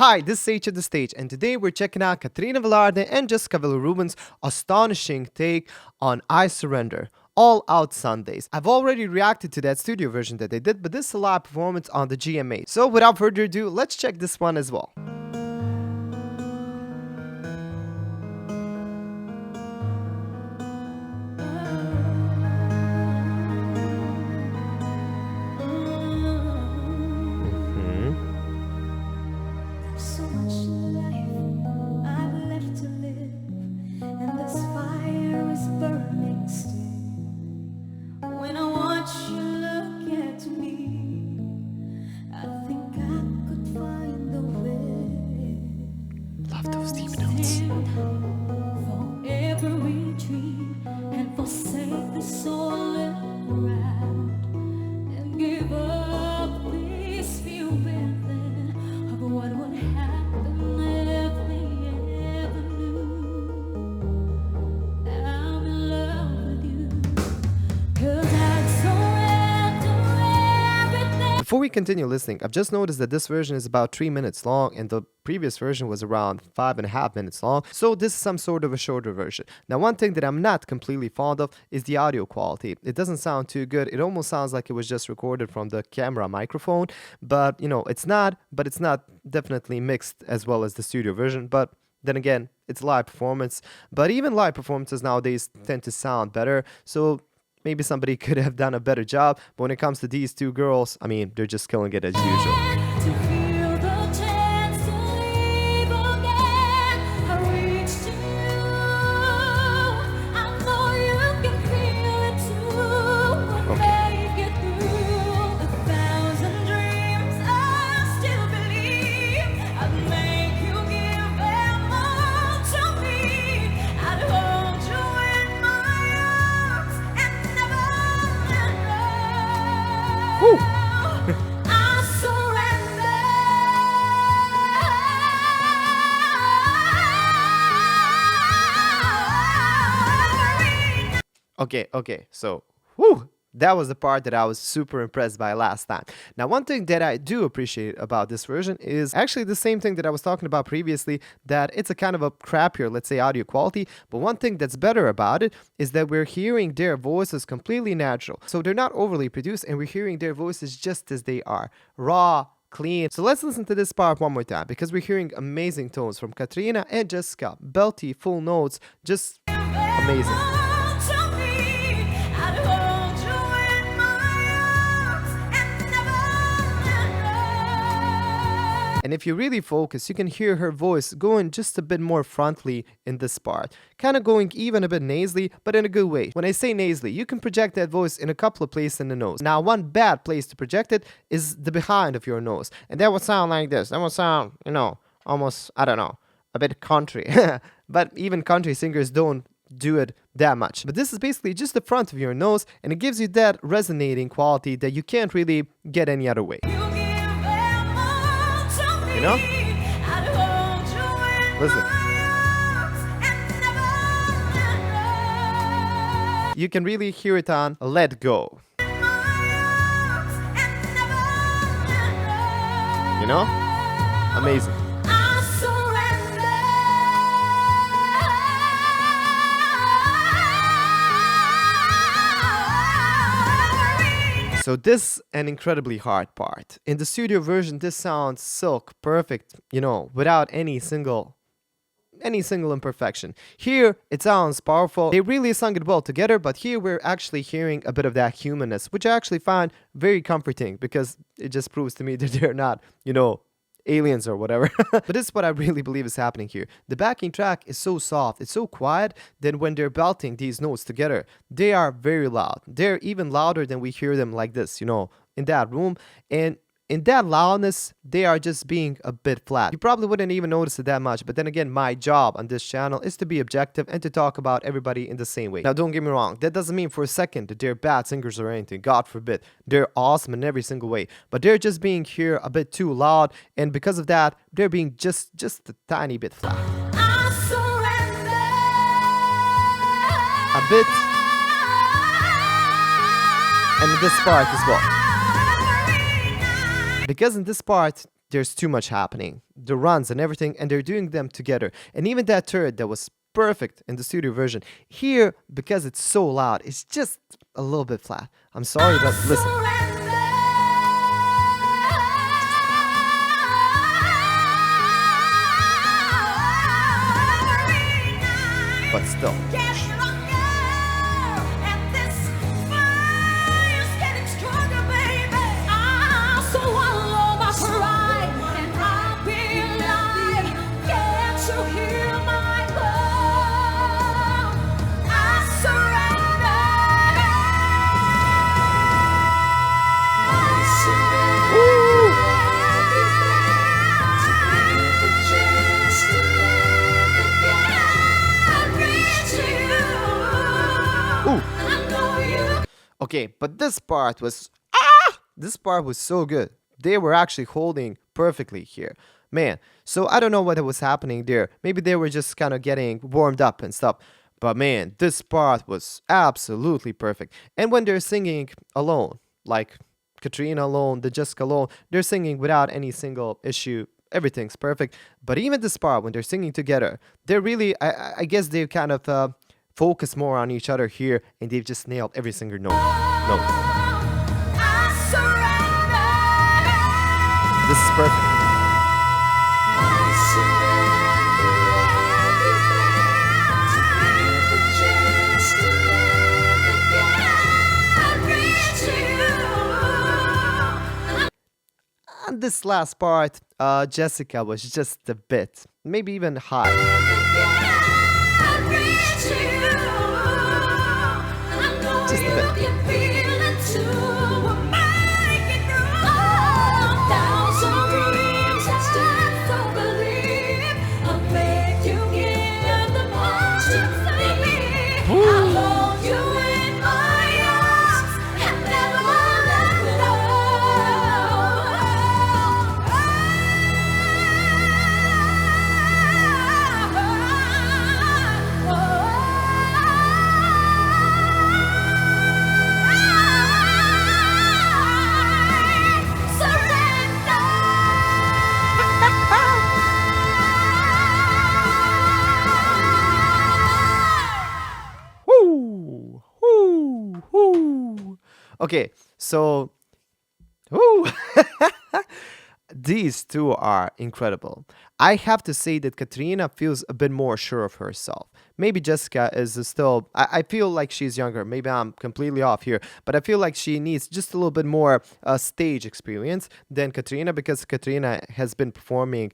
Hi, this is H at the Stage, and today we're checking out Katrina Velarde and Villarubin's astonishing take on I Surrender. All Out Sundays. I've already reacted to that studio version that they did, but this is a live performance on the GMA. So without further ado, let's check this one as well. So much life I've left to live, and this fire is burning still. When I watch you look at me, I think I could find the way. Love those deep notes. For every dream and forsake the solid ground, and give up this few breathing of what would happen if we ever knew I'm in love with you. 'Cause I'd surrender everything. Before we continue listening, I've just noticed that this version is about 3 minutes long and the previous version was around 5.5 minutes long, so this is some sort of a shorter version. Now, one thing that I'm not completely fond of is the audio quality. It doesn't sound too good. It almost sounds like it was just recorded from the camera microphone, but it's not definitely mixed as well as the studio version. But then again, it's live performance, but even live performances nowadays tend to sound better, so maybe somebody could have done a better job. But when it comes to these two girls, I mean, they're just killing it as usual. To feel the chance to leave again, I reach to you. I know you can feel it too. We'll make it through 1,000 dreams. I still believe I'd make you give them all to me. I'd hold you in my arms and never let go. Woo. I surrender. Okay, so, whew, that was the part that I was super impressed by last time. Now, one thing that I do appreciate about this version is actually the same thing that I was talking about previously, that it's a kind of a crappier, let's say, audio quality, but one thing that's better about it is that we're hearing their voices completely natural. So they're not overly produced, and we're hearing their voices just as they are, raw, clean. So let's listen to this part one more time, because we're hearing amazing tones from Katrina and Jessica. Belty, full notes, just amazing. And if you really focus, you can hear her voice going just a bit more frontally in this part. Kind of going even a bit nasally, but in a good way. When I say nasally, you can project that voice in a couple of places in the nose. Now, one bad place to project it is the behind of your nose. And that would sound like this. That would sound, almost, I don't know, a bit country. But even country singers don't do it that much. But this is basically just the front of your nose, and it gives you that resonating quality that you can't really get any other way. Listen. You can really hear it on Let Go. Amazing. So this is an incredibly hard part. In the studio version, this sounds silk perfect, without any single imperfection. Here, it sounds powerful. They really sung it well together, but here we're actually hearing a bit of that humanness, which I actually find very comforting, because it just proves to me that they're not, aliens or whatever. But this is what I really believe is happening here. The backing track is so soft, it's so quiet, that when they're belting these notes together, they are very loud. They're even louder than we hear them like this, in that room. And in that loudness, they are just being a bit flat. You probably wouldn't even notice it that much, but then again, my job on this channel is to be objective and to talk about everybody in the same way. Now, don't get me wrong, that doesn't mean for a second that they're bad singers or anything, God forbid. They're awesome in every single way, but they're just being here a bit too loud, and because of that, they're being just a tiny bit flat. A bit, and this part as well. Because in this part, there's too much happening. The runs and everything, and they're doing them together. And even that third that was perfect in the studio version, here, because it's so loud, it's just a little bit flat. I'm sorry, but listen. But still. Okay, but this part was so good. They were actually holding perfectly here. Man, so I don't know what was happening there. Maybe they were just kind of getting warmed up and stuff. But man, this part was absolutely perfect. And when they're singing alone, like Katrina alone, the Jessica alone, they're singing without any single issue. Everything's perfect. But even this part, when they're singing together, they're really, I guess they kind of focus more on each other here, and they've just nailed every single note. This is perfect. And this last part, Jessica was just a bit, maybe even high. Just a bit. Okay, so these two are incredible. I have to say that Katrina feels a bit more sure of herself. Maybe Jessica is still, I feel like she's younger. Maybe I'm completely off here, but I feel like she needs just a little bit more stage experience than Katrina, because Katrina has been performing,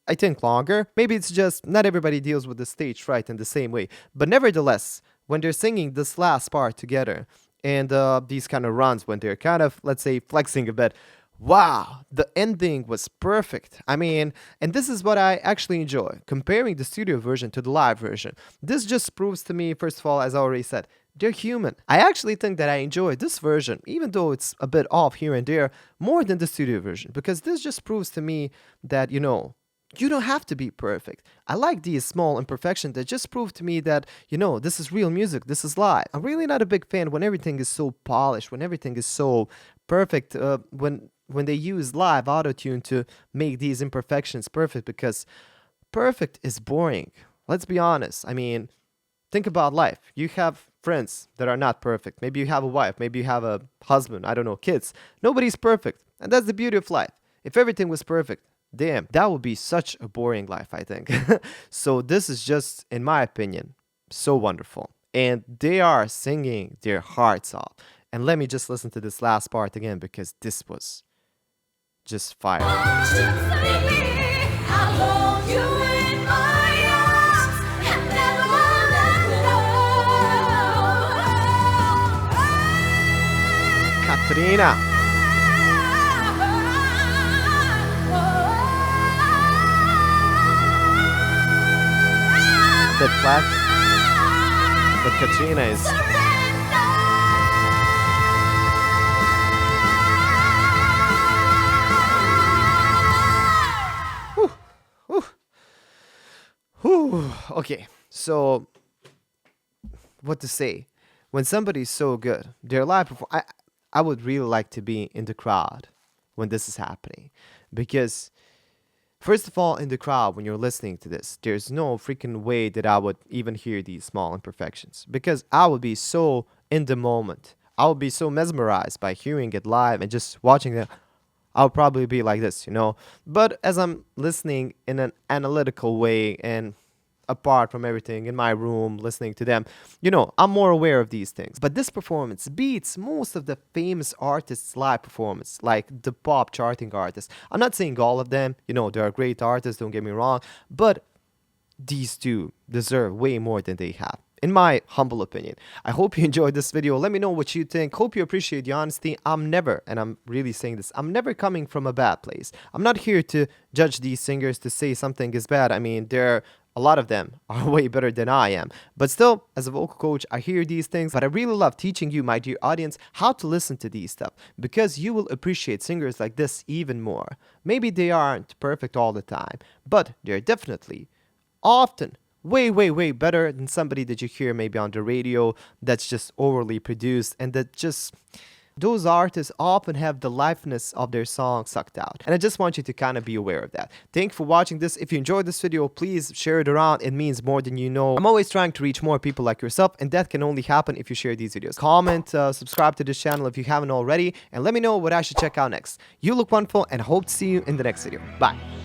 I think, longer. Maybe it's just not everybody deals with the stage right in the same way. But nevertheless, when they're singing this last part together, and these kind of runs, when they're kind of, let's say, flexing a bit, wow, the ending was perfect. I mean, and this is what I actually enjoy, comparing the studio version to the live version. This just proves to me, first of all, as I already said, they're human. I actually think that I enjoy this version, even though it's a bit off here and there, more than the studio version, because this just proves to me that, you don't have to be perfect. I like these small imperfections that just prove to me that, this is real music, this is live. I'm really not a big fan when everything is so polished, when everything is so perfect, when they use live autotune to make these imperfections perfect, because perfect is boring. Let's be honest. I mean, think about life. You have friends that are not perfect. Maybe you have a wife, maybe you have a husband, I don't know, kids. Nobody's perfect. And that's the beauty of life. If everything was perfect, damn, that would be such a boring life, I think. So this is just, in my opinion, so wonderful. And they are singing their hearts out. And let me just listen to this last part again, because this was just fire. Katrina. Bit flat, but Katrina is. Okay, so what to say? When somebody's so good, their live I would really like to be in the crowd when this is happening, because First of all, in the crowd, when you're listening to this, there's no freaking way that I would even hear these small imperfections because I would be so in the moment. I would be so mesmerized by hearing it live and just watching it. I'll probably be like this. But as I'm listening in an analytical way and apart from everything in my room, listening to them, I'm more aware of these things. But this performance beats most of the famous artists' live performance, like the pop charting artists. I'm not saying all of them, they are great artists, don't get me wrong, but these two deserve way more than they have, in my humble opinion. I hope you enjoyed this video. Let me know what you think. Hope you appreciate the honesty. I'm never, and I'm really saying this, I'm never coming from a bad place. I'm not here to judge these singers, to say something is bad. I mean, a lot of them are way better than I am. But still, as a vocal coach, I hear these things, but I really love teaching you, my dear audience, how to listen to these stuff, because you will appreciate singers like this even more. Maybe they aren't perfect all the time, but they're definitely often way, way, way better than somebody that you hear maybe on the radio that's just overly produced and that just. Those artists often have the liveness of their song sucked out. And I just want you to kind of be aware of that. Thank you for watching this. If you enjoyed this video, please share it around. It means more than you know. I'm always trying to reach more people like yourself, and that can only happen if you share these videos. Comment, subscribe to this channel if you haven't already, and let me know what I should check out next. You look wonderful, and I hope to see you in the next video. Bye.